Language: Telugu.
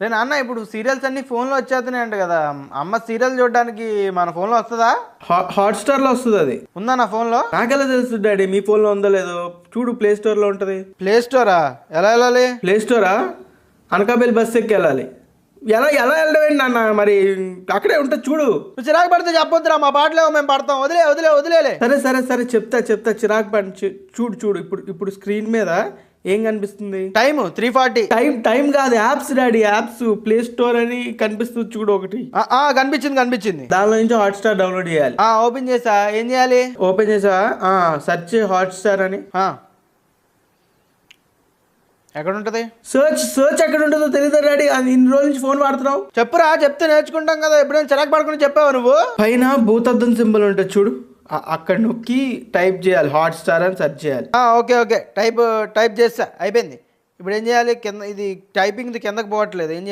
రే నాన్న, ఇప్పుడు సీరియల్స్ అన్ని ఫోన్లో వచ్చేస్తున్నాయి అంట కదా. అమ్మ సీరియల్ చూడడానికి మన ఫోన్లో వస్తుందా? హాట్స్టార్లో వస్తుంది. అది ఉందా నా ఫోన్లో? నాకెలా తెలుస్తుంది డాడీ మీ ఫోన్లో ఉందో లేదో? చూడు ప్లే స్టోర్లో ఉంటుంది. ప్లే స్టోరా? ఎలా వెళ్ళాలి? ప్లే స్టోరా? అనకాపల్లి బస్ ఎక్కి వెళ్ళాలి. ఎలా ఎలా వెళ్ళడం ఏంటి నాన్న? మరి అక్కడే ఉంటుంది చూడు. నువ్వు చిరాకు పడితే చెప్పొద్దురా, మా పాటలేవో మేము పడతాం. వదిలేలే. సరే సరే సరే చెప్తా చిరాకు పడి చూడు చూడు. ఇప్పుడు స్క్రీన్ మీద ఏం కనిపిస్తుంది? టైం 3:40. టైం కాదు, apps daddy, apps. Play store అని కనిపిస్తుంది చూడు ఒకటి. కనిపించింది. దానిలో నుంచి హాట్స్టార్ డౌన్లోడ్ చేయాలి. ఓపెన్ చేసా. ఏం చేయాలి? ఓపెన్ చేసా, సెర్చ్ హాట్స్టార్ అని. ఎక్కడ ఉంటది? సర్చ్ ఎక్కడ ఉంటుందో తెలియదు డాడీ. అది ఇన్ని రోజుల నుంచి ఫోన్ వాడుతున్నావు. చెప్పురా, చెప్తే నేర్చుకుంటాం కదా. ఎప్పుడైనా చిరాకు పడుకుని చెప్పావా నువ్వు? పైన భూతద్దం సింబల్ ఉంటుంది చూడు, అక్కడ నొక్కి టైప్ చేయాలి హాట్స్టార్ అని సెర్చ్ చేయాలి. ఓకే టైప్ చేస్తా, అయిపోయింది. ఇప్పుడు ఏం చేయాలి? కింద ఇది టైపింగ్ కిందకి పోవట్లేదు. ఏం చేయాలి?